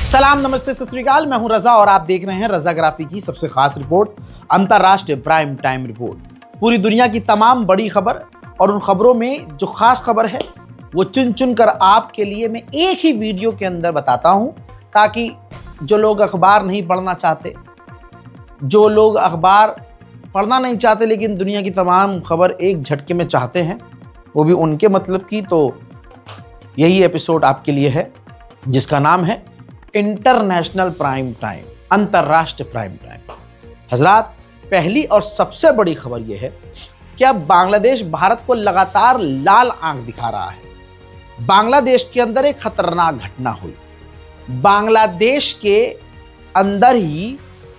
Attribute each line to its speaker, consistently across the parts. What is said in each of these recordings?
Speaker 1: सलाम, नमस्ते, सत श्री अकाल। मैं हूं रजा और आप देख रहे हैं रजाग्राफी की सबसे खास रिपोर्ट, अंतर्राष्ट्रीय प्राइम टाइम रिपोर्ट। पूरी दुनिया की तमाम बड़ी खबर और उन खबरों में जो खास खबर है वो चुन चुन कर आपके लिए मैं एक ही वीडियो के अंदर बताता हूं, ताकि जो लोग अखबार नहीं पढ़ना चाहते, जो लोग अखबार पढ़ना नहीं चाहते लेकिन दुनिया की तमाम खबर एक झटके में चाहते हैं, वो भी उनके मतलब की, तो यही एपिसोड आपके लिए है, जिसका नाम है इंटरनेशनल प्राइम टाइम, अंतर्राष्ट्रीय प्राइम टाइम। हजरात, पहली और सबसे बड़ी खबर यह है कि अब बांग्लादेश भारत को लगातार लाल आंख दिखा रहा है। बांग्लादेश के अंदर एक खतरनाक घटना हुई। बांग्लादेश के अंदर ही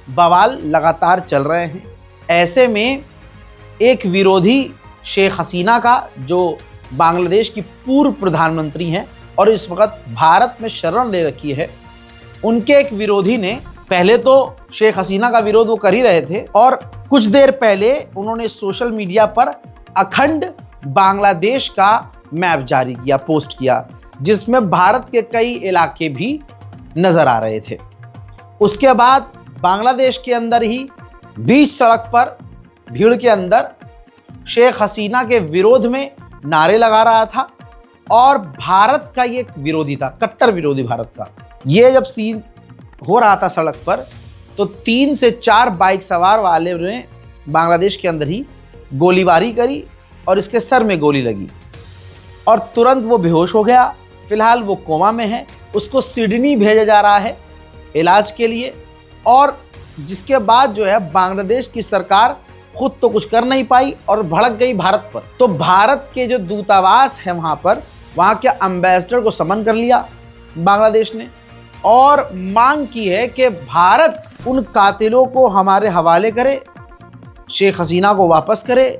Speaker 1: बवाल लगातार चल रहे हैं। ऐसे में एक विरोधी शेख हसीना का, जो बांग्लादेश की पूर्व प्रधानमंत्री हैं और इस वक्त भारत में शरण ले रखी है, उनके एक विरोधी ने, पहले तो शेख हसीना का विरोध वो कर ही रहे थे और कुछ देर पहले उन्होंने सोशल मीडिया पर अखंड बांग्लादेश का मैप जारी किया, पोस्ट किया, जिसमें भारत के कई इलाके भी नजर आ रहे थे। उसके बाद बांग्लादेश के अंदर ही बीच सड़क पर भीड़ के अंदर शेख हसीना के विरोध में नारे लगा रहा था और भारत का ये विरोधी था, कट्टर विरोधी भारत का। ये जब सीन हो रहा था सड़क पर, तो 3 से 4 बाइक सवार वाले ने बांग्लादेश के अंदर ही गोलीबारी करी और इसके सर में गोली लगी और तुरंत वो बेहोश हो गया। फिलहाल वो कोमा में है, उसको सिडनी भेजा जा रहा है इलाज के लिए। और जिसके बाद जो है बांग्लादेश की सरकार खुद तो कुछ कर नहीं पाई और भड़क गई भारत पर। तो भारत के जो दूतावास है वहाँ पर, वहाँ के एम्बेसडर को समन कर लिया बांग्लादेश ने और मांग की है कि भारत उन कातिलों को हमारे हवाले करे, शेख हसीना को वापस करे,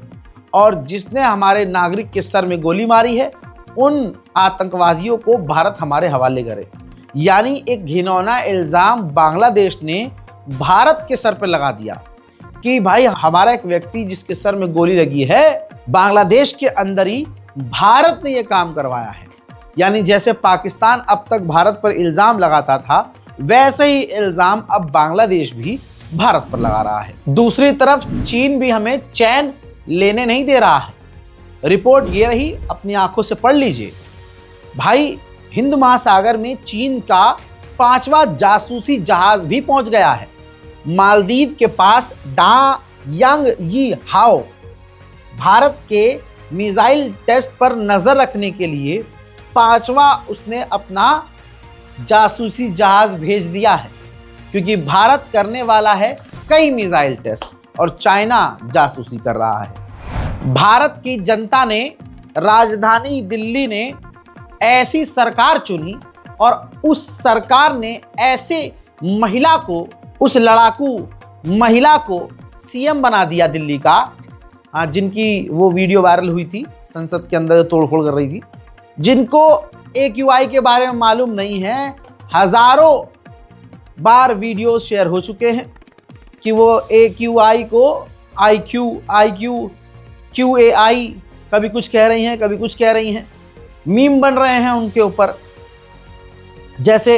Speaker 1: और जिसने हमारे नागरिक के सर में गोली मारी है उन आतंकवादियों को भारत हमारे हवाले करे। यानी एक घिनौना इल्ज़ाम बांग्लादेश ने भारत के सर पर लगा दिया कि भाई हमारा एक व्यक्ति जिसके सर में गोली लगी है, बांग्लादेश के अंदर ही भारत ने यह काम करवाया है। यानी जैसे पाकिस्तान अब तक भारत पर इल्ज़ाम लगाता था, वैसे ही इल्ज़ाम अब बांग्लादेश भी भारत पर लगा रहा है। दूसरी तरफ चीन भी हमें चैन लेने नहीं दे रहा है। रिपोर्ट ये रही, अपनी आंखों से पढ़ लीजिए। भाई, हिंद महासागर में चीन का 5वां जासूसी जहाज भी पहुंच गया है। मालदीव के पास डा यांग यी हाओ भारत के मिसाइल टेस्ट पर नजर रखने के लिए 5वां उसने अपना जासूसी जहाज भेज दिया है, क्योंकि भारत करने वाला है कई मिसाइल टेस्ट और चाइना जासूसी कर रहा है। भारत की जनता ने, राजधानी दिल्ली ने ऐसी सरकार चुनी और उस सरकार ने ऐसे महिला को, उस लड़ाकू महिला को सीएम बना दिया दिल्ली का, जिनकी वो वीडियो वायरल हुई थी, संसद के अंदर तोड़फोड़ कर रही थी। जिनको AQI के बारे में मालूम नहीं है, हजारों बार वीडियो शेयर हो चुके हैं कि वो AQI को IQ, QAI कभी कुछ कह रही हैं, कभी कुछ कह रही हैं। मीम बन रहे हैं उनके ऊपर। जैसे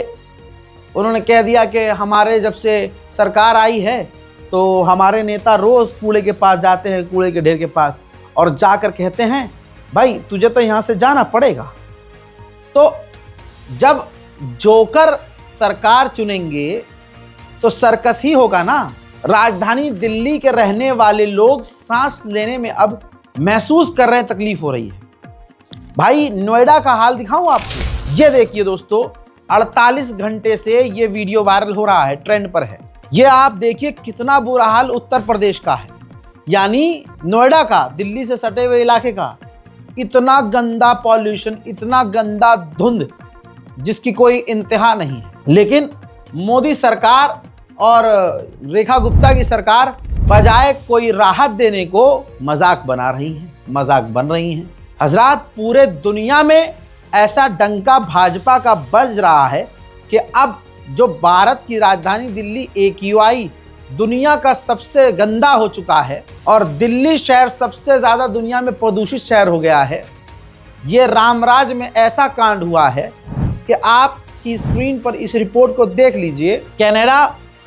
Speaker 1: उन्होंने कह दिया कि हमारे जब से सरकार आई है तो हमारे नेता रोज़ कूड़े के पास जाते हैं, कूड़े के ढेर के पास, और जाकर कहते हैं भाई तुझे तो यहाँ से जाना पड़ेगा। तो जब जोकर सरकार चुनेंगे तो सर्कस ही होगा ना। राजधानी दिल्ली के रहने वाले लोग सांस लेने में अब महसूस कर रहे हैं, तकलीफ हो रही है। भाई, नोएडा का हाल दिखाऊं आपको? ये देखिए दोस्तों, 48 घंटे से ये वीडियो वायरल हो रहा है, ट्रेंड पर है। ये आप देखिए कितना बुरा हाल उत्तर प्रदेश का है। यानी नोएडा का, दिल्ली से सटे हुए इलाके का, इतना गंदा पॉल्यूशन, इतना गंदा धुंध, जिसकी कोई इंतहा नहीं है। लेकिन मोदी सरकार और रेखा गुप्ता की सरकार बजाय कोई राहत देने को मजाक बना रही है, मजाक बन रही हैं। हजरात, पूरे दुनिया में ऐसा डंका भाजपा का बज रहा है कि अब जो भारत की राजधानी दिल्ली AQI दुनिया का सबसे गंदा हो चुका है और दिल्ली शहर सबसे ज़्यादा दुनिया में प्रदूषित शहर हो गया है। ये रामराज में ऐसा कांड हुआ है कि आप की स्क्रीन पर इस रिपोर्ट को देख लीजिए। कनाडा,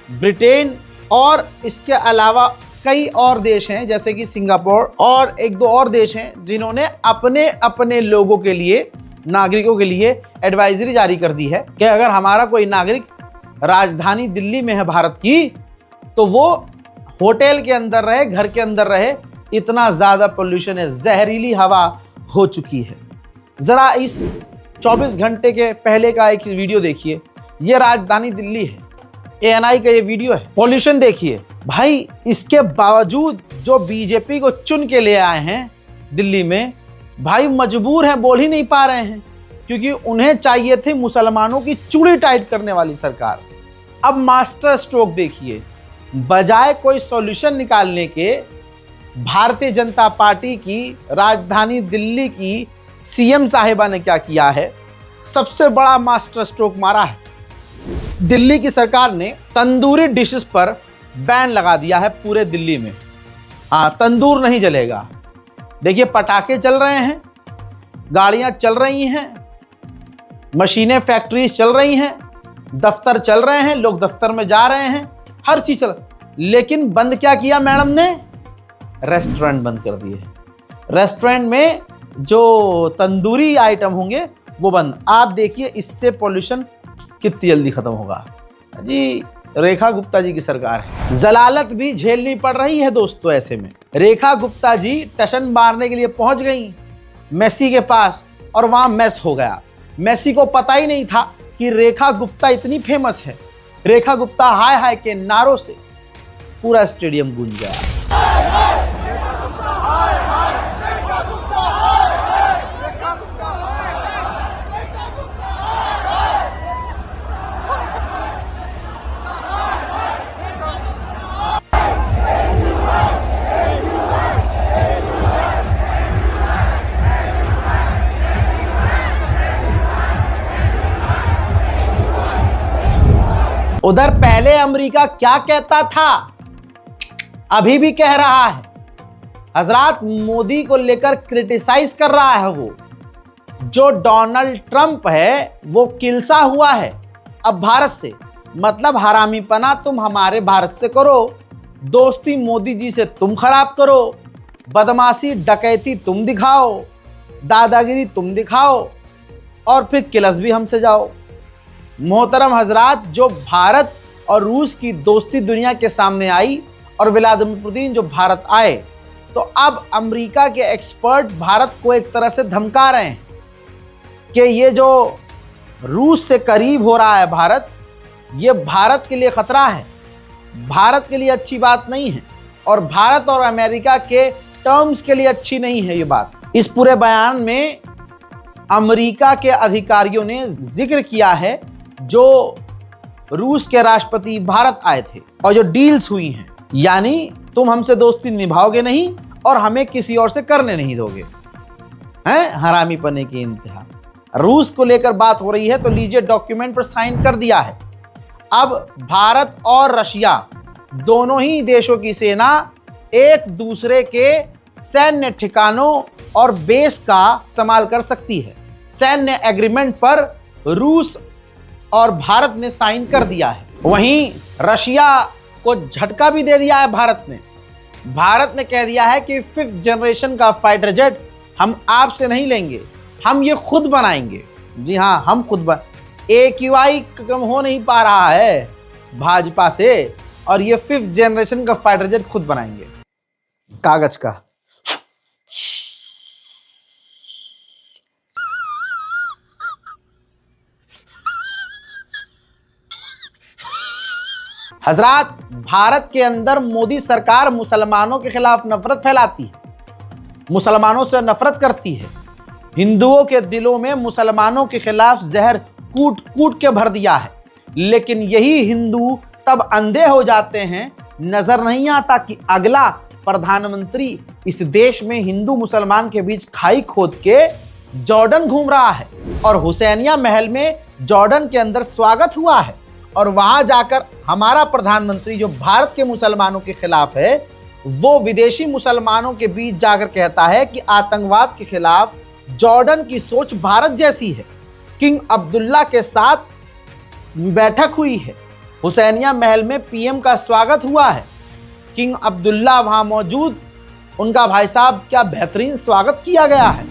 Speaker 1: ब्रिटेन और इसके अलावा कई और देश हैं जैसे कि सिंगापुर और एक दो और देश हैं जिन्होंने अपने अपने लोगों के लिए, नागरिकों के लिए एडवाइजरी जारी कर दी है कि अगर हमारा कोई नागरिक राजधानी दिल्ली में है भारत की, तो वो होटल के अंदर रहे, घर के अंदर रहे। इतना ज़्यादा पोल्यूशन है, जहरीली हवा हो चुकी है। ज़रा इस 24 घंटे के पहले का एक वीडियो देखिए। ये राजधानी दिल्ली है, ANI का ये वीडियो है। पॉल्यूशन देखिए भाई। इसके बावजूद जो बीजेपी को चुन के ले आए हैं दिल्ली में, भाई मजबूर हैं, बोल ही नहीं पा रहे हैं, क्योंकि उन्हें चाहिए थी मुसलमानों की चूड़ी टाइट करने वाली सरकार। अब मास्टर स्ट्रोक देखिए, बजाय कोई सॉल्यूशन निकालने के, भारतीय जनता पार्टी की राजधानी दिल्ली की CM साहिबा ने क्या किया है, सबसे बड़ा मास्टर स्ट्रोक मारा है। दिल्ली की सरकार ने तंदूरी डिशेस पर बैन लगा दिया है पूरे दिल्ली में। हाँ, तंदूर नहीं जलेगा। देखिए, पटाखे चल रहे हैं, गाड़ियां चल रही हैं, मशीनें, फैक्ट्रीज चल रही हैं, दफ्तर चल रहे हैं, लोग दफ्तर में जा रहे हैं, हर चीज चल। लेकिन बंद क्या किया मैडम ने? रेस्टोरेंट बंद कर दिए। रेस्टोरेंट में जो तंदूरी आइटम होंगे वो बंद। आप देखिए इससे पॉल्यूशन कितनी जल्दी खत्म होगा। जी, रेखा गुप्ता जी की सरकार है। जलालत भी झेलनी पड़ रही है दोस्तों। ऐसे में रेखा गुप्ता जी टशन मारने के लिए पहुंच गई मेसी के पास और वहां मैस हो गया। मेसी को पता ही नहीं था कि रेखा गुप्ता इतनी फेमस है। रेखा गुप्ता हाय हाय के नारों से पूरा स्टेडियम गूंज गया। उधर पहले अमेरिका क्या कहता था, अभी भी कह रहा है। हजरात, मोदी को लेकर क्रिटिसाइज कर रहा है वो। जो डोनाल्ड ट्रंप है वो किलसा हुआ है अब भारत से। मतलब हरामीपना तुम हमारे भारत से करो, दोस्ती मोदी जी से तुम खराब करो, बदमाशी डकैती तुम दिखाओ, दादागिरी तुम दिखाओ और फिर किलस भी हमसे जाओ। मोहतरम हजरात, जो भारत और रूस की दोस्ती दुनिया के सामने आई और व्लादिमीर पुतिन जो भारत आए, तो अब अमेरिका के एक्सपर्ट भारत को एक तरह से धमका रहे हैं कि ये जो रूस से करीब हो रहा है भारत, ये भारत के लिए खतरा है, भारत के लिए अच्छी बात नहीं है और भारत और अमेरिका के टर्म्स के लिए अच्छी नहीं है ये बात। इस पूरे बयान में अमेरिका के अधिकारियों ने जिक्र किया है जो रूस के राष्ट्रपति भारत आए थे और जो डील्स हुई हैं, यानी तुम हमसे दोस्ती निभाओगे नहीं और हमें किसी और से करने नहीं दोगे। हैं, हरामीपने की इंतहा। रूस को लेकर बात हो रही है तो लीजिए, डॉक्यूमेंट पर साइन कर दिया है। अब भारत और रशिया दोनों ही देशों की सेना एक दूसरे के सैन्य ठिकानों और बेस का इस्तेमाल कर सकती है। सैन्य एग्रीमेंट पर रूस और भारत ने साइन कर दिया है। वहीं रशिया को झटका भी दे दिया है भारत ने। भारत ने कह दिया है कि 5th जनरेशन का फाइटर जेट हम आपसे नहीं लेंगे, हम ये खुद बनाएंगे। जी हाँ, हम खुद AQI कम हो नहीं पा रहा है भाजपा से और ये 5th जनरेशन का फाइटर जेट खुद बनाएंगे, कागज का। हजरात, भारत के अंदर मोदी सरकार मुसलमानों के खिलाफ नफरत फैलाती है, मुसलमानों से नफरत करती है। हिंदुओं के दिलों में मुसलमानों के खिलाफ जहर कूट कूट के भर दिया है। लेकिन यही हिंदू तब अंधे हो जाते हैं, नजर नहीं आता कि अगला प्रधानमंत्री इस देश में हिंदू मुसलमान के बीच खाई खोद के जॉर्डन घूम रहा है और हुसैनिया महल में जॉर्डन के अंदर स्वागत हुआ है और वहां जाकर हमारा प्रधानमंत्री जो भारत के मुसलमानों के खिलाफ है, वो विदेशी मुसलमानों के बीच जाकर कहता है कि आतंकवाद के खिलाफ जॉर्डन की सोच भारत जैसी है। किंग अब्दुल्ला के साथ बैठक हुई है, हुसैनिया महल में पीएम का स्वागत हुआ है, किंग अब्दुल्ला वहां मौजूद, उनका भाई साहब क्या बेहतरीन स्वागत किया गया है।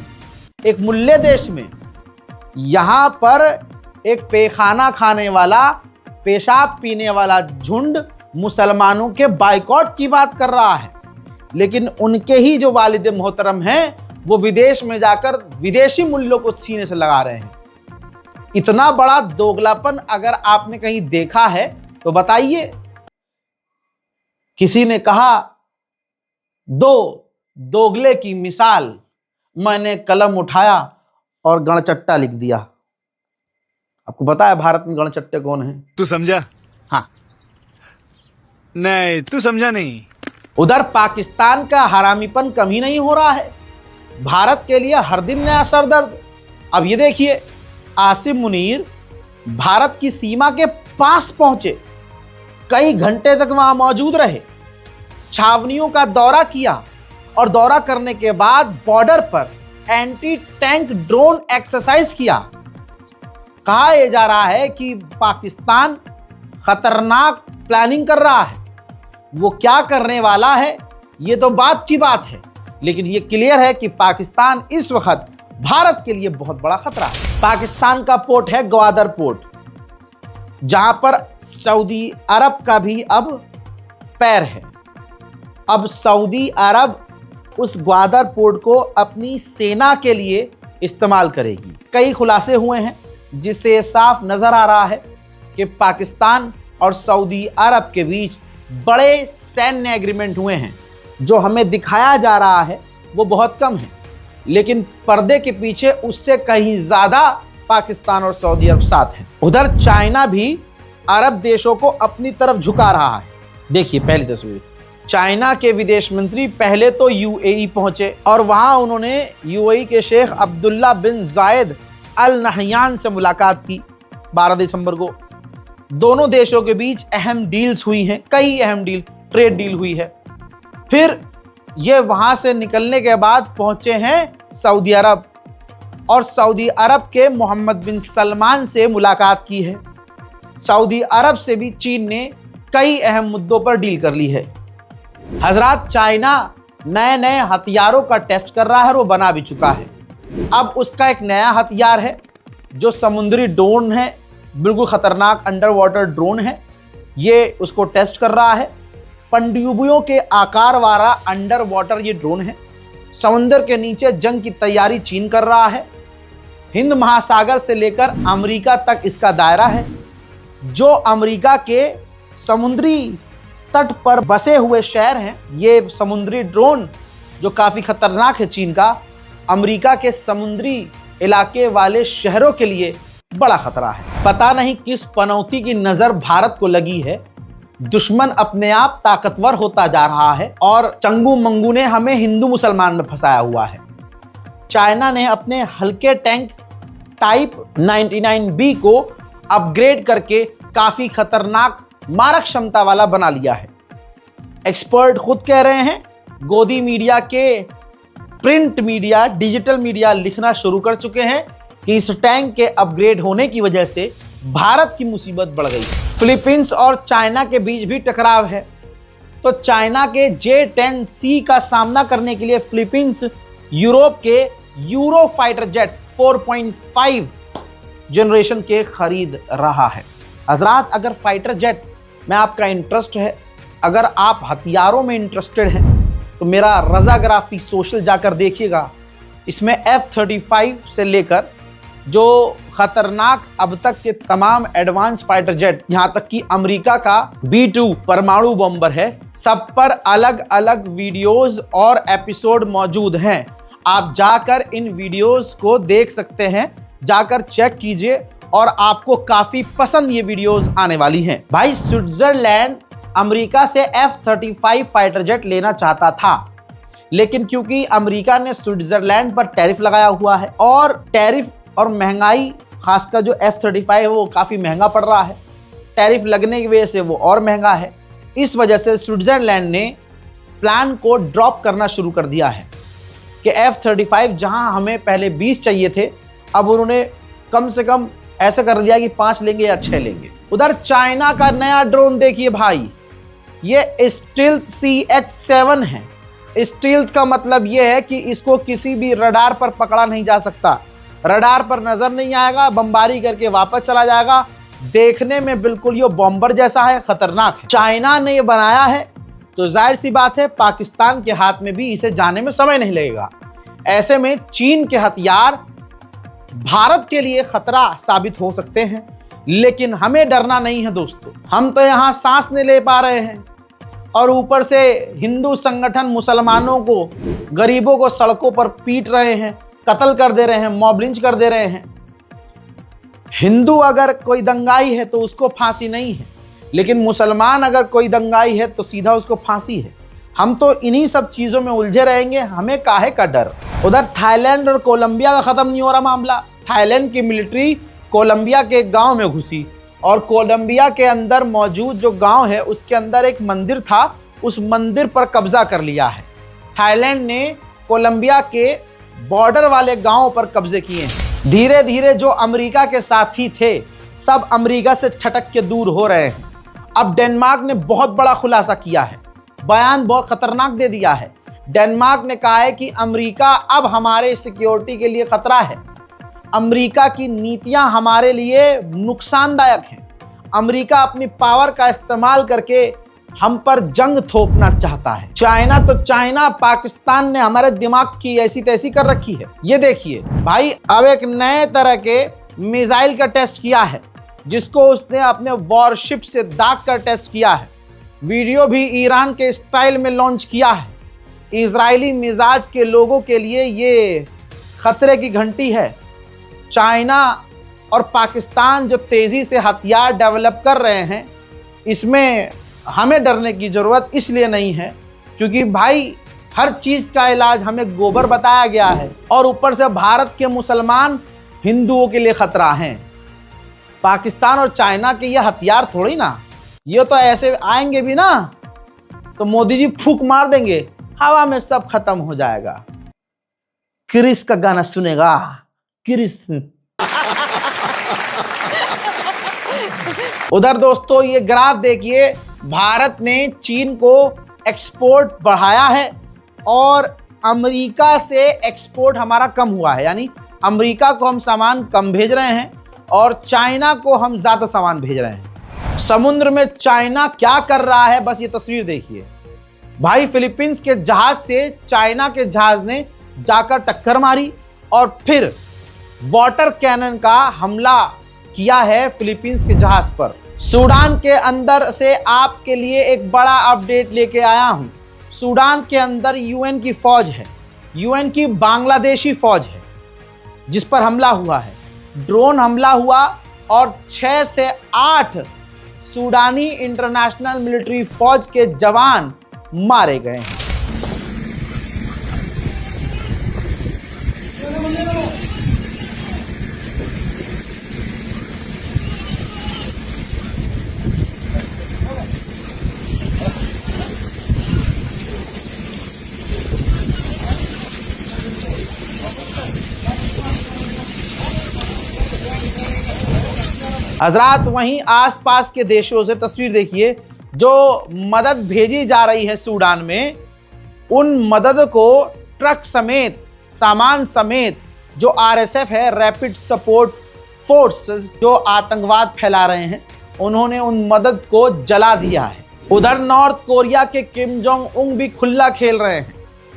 Speaker 1: एक मुल्ले देश में यहां पर एक पेखाना खाने वाला, पेशाब पीने वाला झुंड मुसलमानों के बाइकॉट की बात कर रहा है, लेकिन उनके ही जो वालिद मोहतरम हैं वो विदेश में जाकर विदेशी मूल्यों को सीने से लगा रहे हैं। इतना बड़ा दोगलापन अगर आपने कहीं देखा है तो बताइए। किसी ने कहा, दो दोगले की मिसाल, मैंने कलम उठाया और गणचट्टा लिख दिया। आपको पता है भारत में गणचट्टे कौन हैं?
Speaker 2: तू समझा?
Speaker 1: हाँ।
Speaker 2: नहीं, तू समझा नहीं।
Speaker 1: उधर पाकिस्तान का हरामीपन कम ही नहीं हो रहा है, भारत के लिए हर दिन नया सरदर्द। अब ये देखिए, आसिम मुनीर भारत की सीमा के पास पहुंचे, कई घंटे तक वहां मौजूद रहे, छावनियों का दौरा किया और दौरा करने के बाद बॉर्डर पर एंटी टैंक ड्रोन एक्सरसाइज किया। कहा यह जा रहा है कि पाकिस्तान खतरनाक प्लानिंग कर रहा है। वो क्या करने वाला है ये तो बात की बात है, लेकिन ये क्लियर है कि पाकिस्तान इस वक्त भारत के लिए बहुत बड़ा खतरा है। पाकिस्तान का पोर्ट है ग्वादर पोर्ट, जहां पर सऊदी अरब का भी अब पैर है। अब सऊदी अरब उस ग्वादर पोर्ट को अपनी सेना के लिए इस्तेमाल करेगी। कई खुलासे हुए हैं जिससे साफ नजर आ रहा है कि पाकिस्तान और सऊदी अरब के बीच बड़े सैन्य एग्रीमेंट हुए हैं। जो हमें दिखाया जा रहा है वो बहुत कम है, लेकिन पर्दे के पीछे उससे कहीं ज्यादा पाकिस्तान और सऊदी अरब साथ हैं। उधर चाइना भी अरब देशों को अपनी तरफ झुका रहा है। देखिए पहली तस्वीर, चाइना के विदेश मंत्री पहले तो यूएई पहुंचे और वहां उन्होंने यूएई के शेख अब्दुल्ला बिन जायद अल नहयान से मुलाकात की 12 दिसंबर को। दोनों देशों के बीच अहम डील्स हुई हैं, कई अहम डील, ट्रेड डील हुई है। फिर ये वहां से निकलने के बाद पहुंचे हैं सऊदी अरब और सऊदी अरब के मोहम्मद बिन सलमान से मुलाकात की है। सऊदी अरब से भी चीन ने कई अहम मुद्दों पर डील कर ली है। हजरात, चाइना नए नए हथियारों का टेस्ट कर रहा है और वो बना भी चुका है। अब उसका एक नया हथियार है जो समुद्री ड्रोन है, बिल्कुल खतरनाक अंडर वाटर ड्रोन है। ये उसको टेस्ट कर रहा है। पनडुब्बियों के आकार वाला अंडर वाटर ये ड्रोन है। समुद्र के नीचे जंग की तैयारी चीन कर रहा है। हिंद महासागर से लेकर अमेरिका तक इसका दायरा है। जो अमेरिका के समुद्री तट पर बसे हुए शहर हैं, ये समुद्री ड्रोन जो काफ़ी खतरनाक है चीन का, अमेरिका के समुद्री इलाके वाले शहरों के लिए बड़ा खतरा है। पता नहीं किस पनौती की नज़र भारत को लगी है। दुश्मन अपने आप ताकतवर होता जा रहा है और चंगू मंगू ने हमें हिंदू मुसलमान में फंसाया हुआ है। चाइना ने अपने हल्के टैंक टाइप 99B को अपग्रेड करके काफ़ी खतरनाक मारक क्षमता वाला बना लिया है। एक्सपर्ट खुद कह रहे हैं, गोदी मीडिया के प्रिंट मीडिया, डिजिटल मीडिया लिखना शुरू कर चुके हैं कि इस टैंक के अपग्रेड होने की वजह से भारत की मुसीबत बढ़ गई। फिलीपींस और चाइना के बीच भी टकराव है, तो चाइना के J-10C का सामना करने के लिए फिलीपींस यूरोप के यूरो फाइटर जेट 4.5 जनरेशन के खरीद रहा है। हजरात, अगर फाइटर जेट में आपका इंटरेस्ट है, अगर आप हथियारों में इंटरेस्टेड हैं, तो मेरा रजाग्राफी सोशल जाकर देखिएगा। इसमें F-35 से लेकर जो खतरनाक अब तक के तमाम एडवांस फाइटर जेट, यहां तक कि अमेरिका का B-2 परमाणु बॉम्बर है, सब पर अलग अलग वीडियोस और एपिसोड मौजूद हैं। आप जाकर इन वीडियोस को देख सकते हैं, जाकर चेक कीजिए और आपको काफी पसंद ये वीडियोस आने वाली हैं। भाई, स्विट्जरलैंड अमेरिका से F-35 फाइटर जेट लेना चाहता था, लेकिन क्योंकि अमेरिका ने स्विट्जरलैंड पर टैरिफ लगाया हुआ है और टैरिफ और महंगाई, खासकर जो F-35 है वो काफ़ी महंगा पड़ रहा है, टैरिफ लगने की वजह से वो और महंगा है। इस वजह से स्विट्जरलैंड ने प्लान को ड्रॉप करना शुरू कर दिया है कि F-35 जहां हमें पहले 20 चाहिए थे, अब उन्होंने कम से कम ऐसे कर दिया कि 5 लेंगे या 6 लेंगे। उधर चाइना का नया ड्रोन देखिए भाई, ये स्टील्थ CH-7 है। स्टील्थ का मतलब ये है कि इसको किसी भी रडार पर पकड़ा नहीं जा सकता, रडार पर नजर नहीं आएगा, बमबारी करके वापस चला जाएगा। देखने में बिल्कुल ये बॉम्बर जैसा है, खतरनाक है। चाइना ने ये बनाया है तो जाहिर सी बात है पाकिस्तान के हाथ में भी इसे जाने में समय नहीं लगेगा। ऐसे में चीन के हथियार भारत के लिए खतरा साबित हो सकते हैं, लेकिन हमें डरना नहीं है दोस्तों। हम तो यहाँ सांस नहीं ले पा रहे हैं और ऊपर से हिंदू संगठन मुसलमानों को, गरीबों को सड़कों पर पीट रहे हैं, कत्ल कर दे रहे हैं, मॉब लिंच कर दे रहे हैं। हिंदू अगर कोई दंगाई है तो उसको फांसी नहीं है, लेकिन मुसलमान अगर कोई दंगाई है तो सीधा उसको फांसी है। हम तो इन्हीं सब चीज़ों में उलझे रहेंगे, हमें काहे का डर। उधर थाईलैंड और कोलंबिया का ख़त्म नहीं हो रहा मामला। थाईलैंड की मिलिट्री कोलंबिया के गांव में घुसी और कोलंबिया के अंदर मौजूद जो गांव है उसके अंदर एक मंदिर था, उस मंदिर पर कब्जा कर लिया है। थाईलैंड ने कोलंबिया के बॉर्डर वाले गांवों पर कब्जे किए हैं। धीरे धीरे जो अमेरिका के साथी थे सब अमेरिका से छटक के दूर हो रहे हैं। अब डेनमार्क ने बहुत बड़ा खुलासा किया है, बयान बहुत खतरनाक दे दिया है। डेनमार्क ने कहा है कि अमेरिका अब हमारे सिक्योरिटी के लिए खतरा है, अमेरिका की नीतियां हमारे लिए नुकसानदायक हैं, अमेरिका अपनी पावर का इस्तेमाल करके हम पर जंग थोपना चाहता है। चाइना तो चाइना, पाकिस्तान ने हमारे दिमाग की ऐसी तैसी कर रखी है। ये देखिए भाई, अब एक नए तरह के मिसाइल का टेस्ट किया है जिसको उसने अपने वॉरशिप से दाग कर टेस्ट किया है। वीडियो भी ईरान के स्टाइल में लॉन्च किया है। इजरायली मिजाज के लोगों के लिए ये खतरे की घंटी है। चाइना और पाकिस्तान जो तेज़ी से हथियार डेवलप कर रहे हैं, इसमें हमें डरने की ज़रूरत इसलिए नहीं है क्योंकि भाई हर चीज़ का इलाज हमें गोबर बताया गया है और ऊपर से भारत के मुसलमान हिंदुओं के लिए खतरा हैं। पाकिस्तान और चाइना के ये हथियार थोड़ी ना, ये तो ऐसे आएंगे भी ना तो मोदी जी फूंक मार देंगे, हवा में सब खत्म हो जाएगा। क्रिस का गाना सुनेगा, क्रिस। उधर दोस्तों ये ग्राफ देखिए, भारत ने चीन को एक्सपोर्ट बढ़ाया है और अमेरिका से एक्सपोर्ट हमारा कम हुआ है। यानी अमेरिका को हम सामान कम भेज रहे हैं और चाइना को हम ज़्यादा सामान भेज रहे हैं। समुद्र में चाइना क्या कर रहा है, बस ये तस्वीर देखिए भाई। फिलीपींस के जहाज से चाइना के जहाज ने जाकर टक्कर मारी और फिर वाटर कैनन का हमला किया है फिलीपींस के जहाज पर। सूडान के अंदर से आपके लिए एक बड़ा अपडेट लेके आया हूं। सूडान के अंदर यूएन की फौज है, यूएन की बांग्लादेशी फौज है जिस पर हमला हुआ है। ड्रोन हमला हुआ और 6 से 8 सूडानी इंटरनेशनल मिलिट्री फौज के जवान मारे गए हैं। हजरात वहीं आसपास के देशों से तस्वीर देखिए, जो मदद भेजी जा रही है सूडान में, उन मदद को ट्रक समेत, सामान समेत जो आरएसएफ है, रैपिड सपोर्ट फोर्सेस, जो आतंकवाद फैला रहे हैं, उन्होंने उन मदद को जला दिया है। उधर नॉर्थ कोरिया के किम जोंग उंग भी खुला खेल रहे हैं।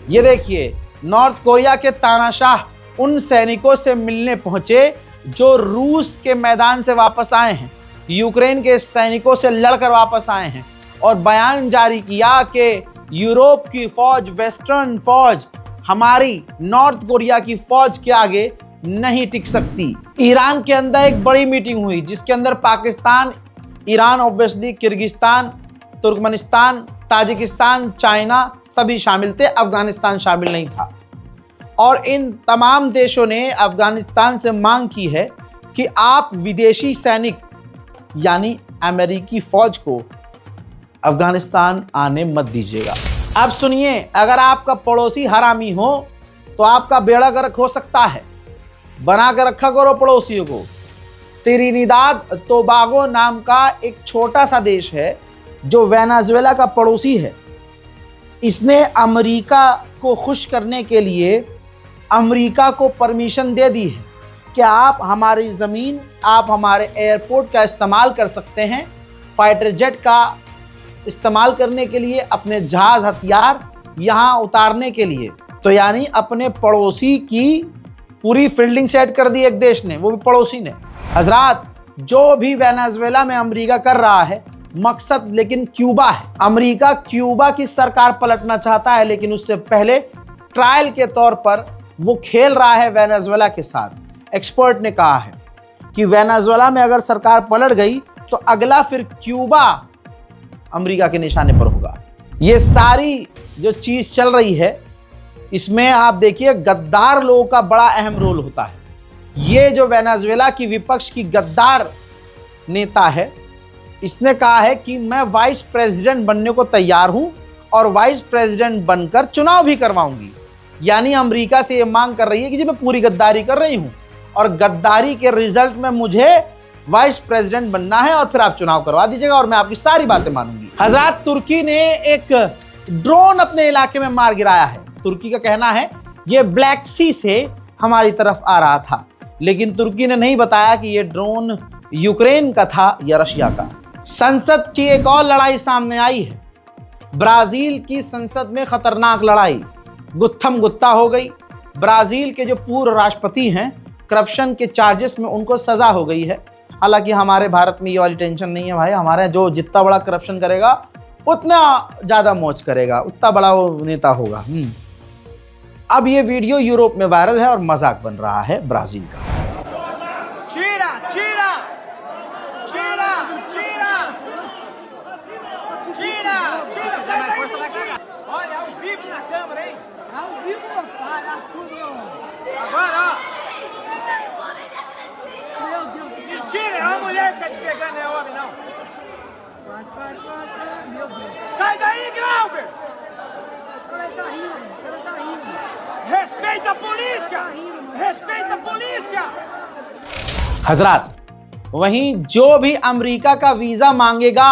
Speaker 1: ये देखिए, नॉर्थ कोरिया के तानाशाह उन सैनिकों से मिलने पहुंचे जो रूस के मैदान से वापस आए हैं, यूक्रेन के सैनिकों से लड़कर वापस आए हैं और बयान जारी किया कि यूरोप की फौज, वेस्टर्न फौज हमारी नॉर्थ कोरिया की फौज के आगे नहीं टिक सकती। ईरान के अंदर एक बड़ी मीटिंग हुई जिसके अंदर Pakistan, Iran, obviously Kyrgyzstan, Turkmenistan, Tajikistan, China सभी शामिल थे, अफगानिस्तान शामिल नहीं था। और इन तमाम देशों ने अफगानिस्तान से मांग की है कि आप विदेशी सैनिक यानी अमेरिकी फौज को अफगानिस्तान आने मत दीजिएगा। अब सुनिए, अगर आपका पड़ोसी हरामी हो तो आपका बेड़ा गर्क हो सकता है। बना कर रखा करो पड़ोसियों को। त्रिनिदाद टोबागो नाम का एक छोटा सा देश है जो वेनेजुएला का पड़ोसी है। इसने अमेरिका को खुश करने के लिए अमेरिका को परमिशन दे दी है कि आप हमारी ज़मीन, आप हमारे एयरपोर्ट का इस्तेमाल कर सकते हैं, फाइटर जेट का इस्तेमाल करने के लिए, अपने जहाज़ हथियार यहाँ उतारने के लिए। तो यानी अपने पड़ोसी की पूरी फील्डिंग सेट कर दी एक देश ने, वो भी पड़ोसी ने। हजरात, जो भी वेनेजुएला में अमेरिका कर रहा है, मकसद लेकिन क्यूबा है। अमेरिका क्यूबा की सरकार पलटना चाहता है, लेकिन उससे पहले ट्रायल के तौर पर वो खेल रहा है वेनेजुएला के साथ। एक्सपर्ट ने कहा है कि वेनेजुएला में अगर सरकार पलट गई तो अगला फिर क्यूबा अमेरिका के निशाने पर होगा। ये सारी जो चीज़ चल रही है, इसमें आप देखिए गद्दार लोगों का बड़ा अहम रोल होता है। ये जो वेनेजुएला की विपक्ष की गद्दार नेता है, इसने कहा है कि मैं वाइस प्रेसिडेंट बनने को तैयार हूं और वाइस प्रेसिडेंट बनकर चुनाव भी करवाऊंगी। यानी अमेरिका से ये मांग कर रही है कि जी मैं पूरी गद्दारी कर रही हूं और गद्दारी के रिजल्ट में मुझे वाइस प्रेसिडेंट बनना है और फिर आप चुनाव करवा दीजिएगा और मैं आपकी सारी बातें मानूंगी। हजरत, तुर्की ने एक ड्रोन अपने इलाके में मार गिराया है। तुर्की का कहना है ये ब्लैक सी से हमारी तरफ आ रहा था, लेकिन तुर्की ने नहीं बताया कि ये ड्रोन यूक्रेन का था या रशिया का। संसद की एक और लड़ाई सामने आई है। ब्राजील की संसद में खतरनाक लड़ाई गुत्थम गुत्ता हो गई। ब्राजील के जो पूर्व राष्ट्रपति हैं, करप्शन के चार्जेस में उनको सजा हो गई है। हालांकि हमारे भारत में ये वाली टेंशन नहीं है भाई। हमारे जो जितना बड़ा करप्शन करेगा उतना ज़्यादा मौज करेगा, उतना बड़ा वो नेता होगा। अब ये वीडियो यूरोप में वायरल है और मजाक बन रहा है ब्राजील का।
Speaker 2: Tira, tira! Tira, tira! Tira, tira! Sai daí! Olha, ao vivo na câmera, hein?
Speaker 3: Ao vivo, fala tudo.
Speaker 2: Agora, ó!
Speaker 3: Meu Deus do céu.
Speaker 2: Mentira, é uma mulher que tá te pegando, não é homem, não.
Speaker 3: Meu Deus.
Speaker 2: Sai daí, Glauber!
Speaker 3: O cara tá rindo, o cara tá rindo.
Speaker 2: Respeita a polícia! Respeita a polícia!
Speaker 1: हजरात, वहीं जो भी America का visa मांगेगा,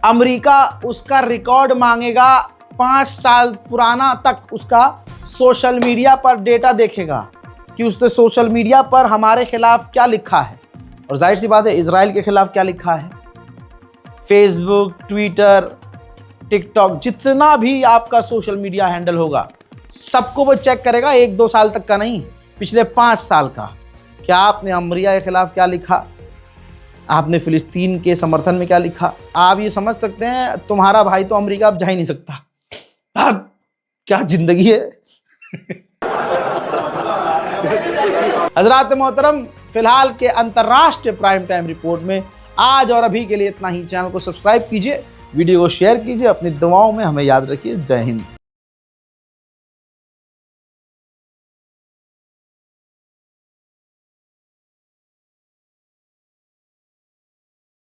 Speaker 1: America उसका record मांगेगा 5 साल पुराना तक। उसका सोशल मीडिया पर डेटा देखेगा कि उसने सोशल मीडिया पर हमारे खिलाफ क्या लिखा है, और जाहिर सी बात है इजराइल के खिलाफ क्या लिखा है। फेसबुक, ट्विटर, टिकटॉक, जितना भी आपका सोशल मीडिया हैंडल होगा, सबको वो चेक करेगा। 1-2 साल तक का नहीं, पिछले 5 साल का। क्या आपने अमेरिका के खिलाफ क्या लिखा, आपने फिलिस्तीन के समर्थन में क्या लिखा। आप ये समझ सकते हैं तुम्हारा भाई तो अमेरिका अब जा ही नहीं सकता। क्या जिंदगी है। हजरात मोहतरम, फिलहाल के अंतर्राष्ट्रीय प्राइम टाइम रिपोर्ट में आज और अभी के लिए इतना ही। चैनल को सब्सक्राइब कीजिए, वीडियो को शेयर कीजिए, अपनी दुआओं में हमें याद रखिए। जय हिंद।